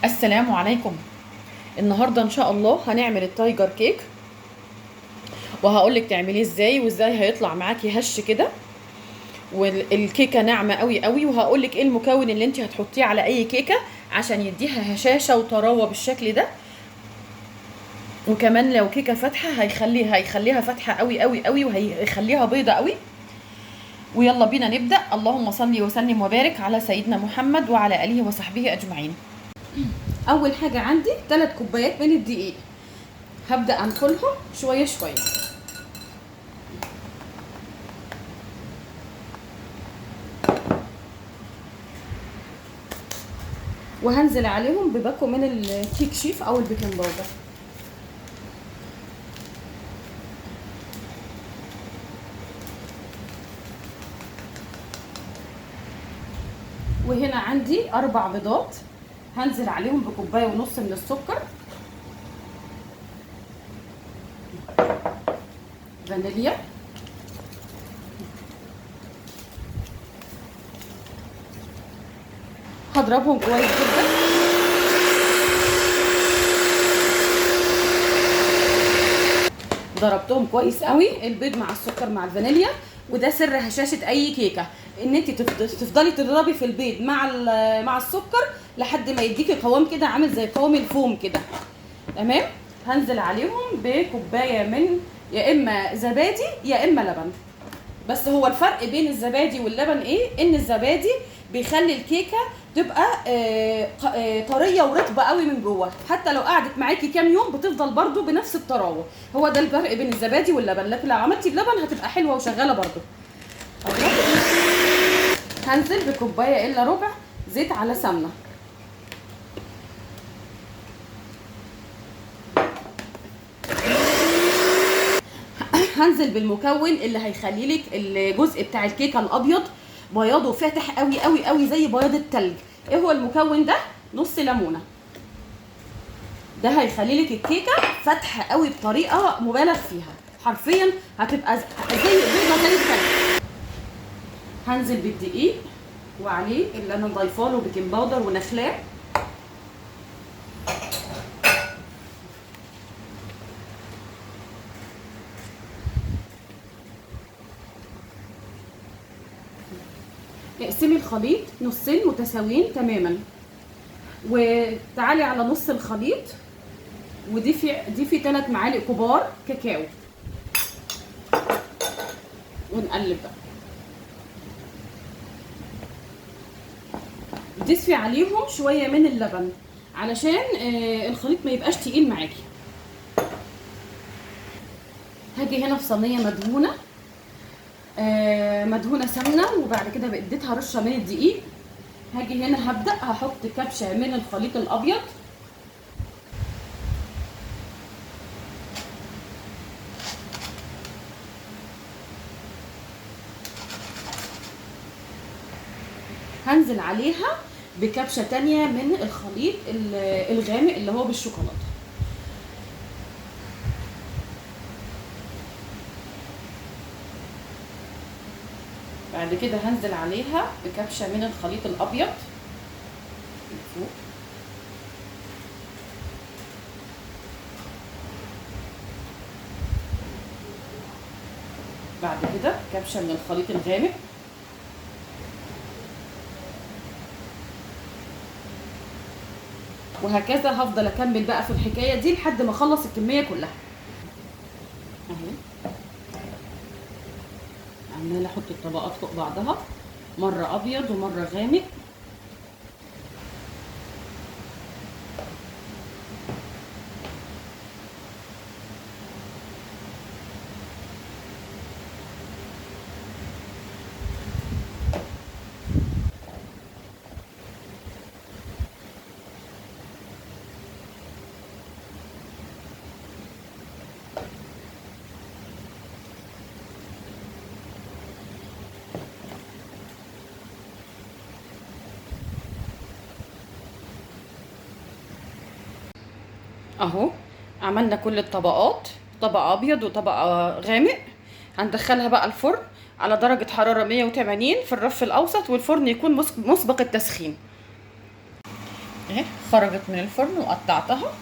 السلام عليكم. النهارده ان شاء الله هنعمل التايجر كيك، وهقولك تعمليه ازاي وازاي هيطلع معاكي هش كده، والكيكه ناعمه قوي قوي. وهقولك ايه المكون اللي انت هتحطيه على اي كيكه عشان يديها هشاشه وطراوه بالشكل ده. وكمان لو كيكه فاتحه هيخليها فاتحه قوي قوي قوي، وهيخليها بيضه قوي. ويلا بينا نبدا. اللهم صل وسلم وبارك على سيدنا محمد وعلى اله وصحبه اجمعين. اول حاجه عندي 3 كوبايات من الدقيق، هبدا انخلهم شويه شويه، وهنزل عليهم بباكو من الكيك شيف او البيكنج باودر. وهنا عندي 4 بيضات، هنزل عليهم بكوبايه ونص من السكر، فانيليا، هضربهم كويس جدا. ضربتهم كويس قوي البيض مع السكر مع الفانيليا، وده سر هشاشه اي كيكه، ان انت تفضلي تضربي في البيض مع السكر لحد ما يديكي قوام كده عامل زي قوام الفوم كده. تمام. هنزل عليهم بكوبايه من يا اما زبادي يا اما لبن. بس هو الفرق بين الزبادي واللبن ايه؟ ان الزبادي بيخلي الكيكه تبقى طريه ورطبه قوي من جوه، حتى لو قعدت معاكي كام يوم بتفضل برضو بنفس الطراوه. هو ده الفرق بين الزبادي واللبن، لكن لو عملتي بلبن هتبقى حلوه وشغاله برضو. هنزل بكوبايه الا ربع زيت على سمنه. هنزل بالمكون اللي هيخلي لك الجزء بتاع الكيكه الابيض بياضه فاتح قوي قوي قوي زي بياض التلج. ايه هو المكون ده؟ نص ليمونه. ده هيخلي لك الكيكه فاتحه قوي بطريقه مبالغ فيها، حرفيا هتبقى زي بيضه زي التلج. هنزل بالدقيق وعليه اللي انا ضايفه له بيكنج باودر ونخلاه. اقسمي الخليط نصين متساويين تماما، وتعالي على نص الخليط ودي في 3 معالق كبار كاكاو، ونقلب بقى. ضيفي عليهم شويه من اللبن علشان الخليط ما يبقاش تقيل معاكي. هاجي هنا في صينيه مدهونه سمنه، وبعد كده اديتها رشه من الدقيق. هاجي هنا هبدا هحط كبشه من الخليط الابيض، هنزل عليها بكبشه تانية من الخليط الغامق اللي هو بالشوكولاته. بعد كده هنزل عليها بكبشه من الخليط الابيض من فوق. بعد كده كبشه من الخليط الغامق، وهكذا هفضل اكمل بقى في الحكايه دي لحد ما اخلص الكميه كلها. اهي عماله احط الطبقات فوق بعضها، مره ابيض ومره غامق. اهو عملنا كل الطبقات، طبقه ابيض وطبقه غامق. هندخلها بقى الفرن على درجه حراره 180 في الرف الاوسط، والفرن يكون مسبق التسخين. اهي خرجت من الفرن وقطعتها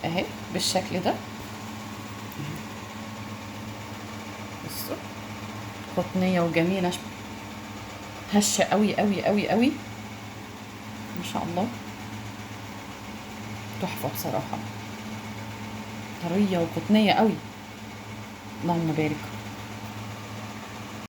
اهي بالشكل ده. بصوا قطنيه وجميله، هشه قوي قوي قوي قوي ما شاء الله، تحفه بصراحه، طريه وقطنيه قوي. اللهم بارك.